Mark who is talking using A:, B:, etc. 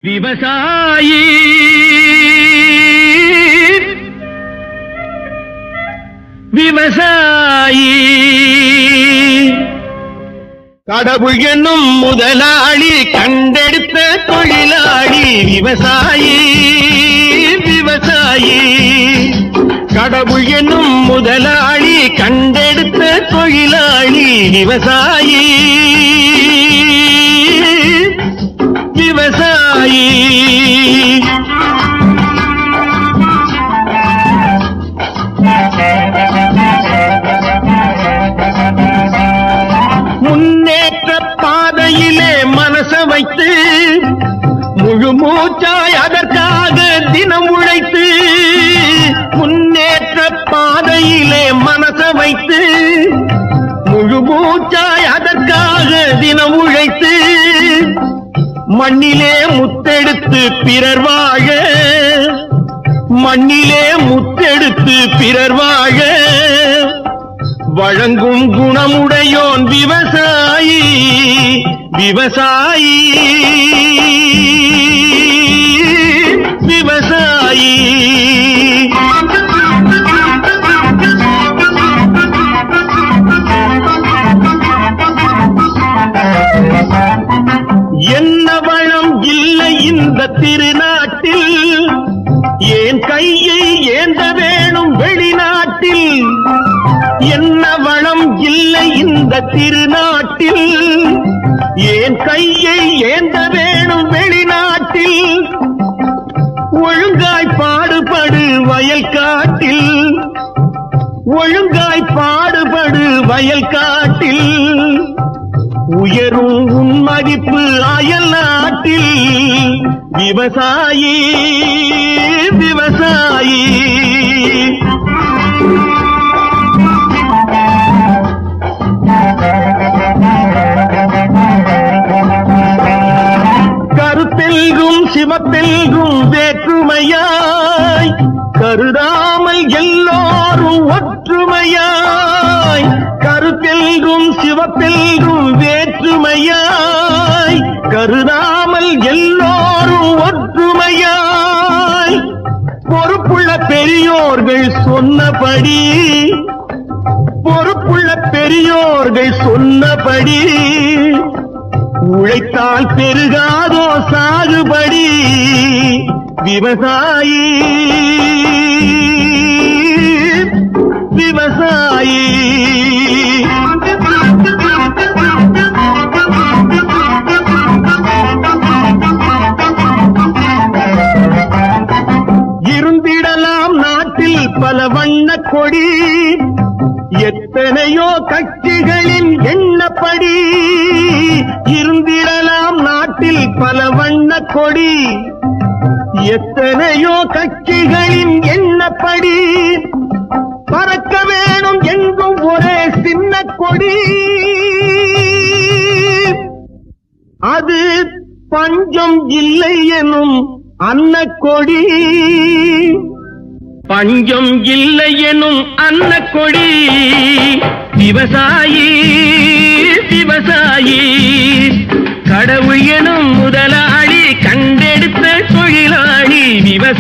A: விவசாயி விவசாயி கடவுள் என்னும் முதலாளி கண்டெடுத்த தொழிலாளி விவசாயி விவசாயி கடவுள் என்னும் முதலாளி கண்டெடுத்த தொழிலாளி விவசாயி விவசாயி முன்னேற்ற பாதையிலே மனச வைத்து முழு மூச்சாய் அதற்காக தினம் உழைத்து முன்னேற்ற பாதையிலே மனச வைத்து முழு மூச்சாய் அதற்காக தினம் உழைத்து மண்ணிலே முத்தெடுத்து பிறர் வாழ மண்ணிலே முத்தெடுத்து பிறர் வாழ வழங்கும் குணமுடையோன் விவசாயி விவசாயி விவசாயி என்ன வளம் இல்லை இந்த திருநாட்டில் ஏன் கையை ஏந்த வேணும் வெளிநாட்டில் என்ன வளம் இல்லை இந்த திருநாட்டில் ஏன் கையை ஏந்த வேணும் வெளிநாட்டில் ஒழுங்காய் பாடுபடு வயல் காட்டில் ஒழுங்காய் பாடுபடு வயல் காட்டில் உயரும் உன் மதிப்பு அயல் நாட்டில் விவசாயி விவசாயி கருத்தெல்கும் சிவத்தெல்கும் வேற்றுமையாய் கருதாமல் எல்லோரும் ஒற்றுமையாய் கருத்தெல்கும் சிவத்தெல்கும் வேற்றுமையாய் கருதாமல் எல்லோரும் ஒற்றுமையாய் பொறுப்புள்ள பெரியோர்கள் சொன்னபடி பொறுப்புள்ள பெரியோர்கள் சொன்னபடி உழைத்தால் பெருகாதோ சாகுபடி விவசாயி விவசாயி இருந்திடலாம் நாட்டில் பல வண்ண கொடி எத்தனையோ கட்சிகளின் எண்ணப்படி இருந்திடலாம் நாட்டில் பல வண்ண கொடி எத்தனையோ கட்சிகளின் எண்ணப்படி பறக்க வேணும் எங்கும் ஒரே சின்ன கொடி அது பஞ்சம் இல்லை எனும் அன்னக்கொடி பஞ்சம் இல்லை எனும் அன்னக்கொடி விவசாயி விவசாயி கடவுள் எனும் முதலாளி கண்டெடுத்த தொழிலாளி விவசாயி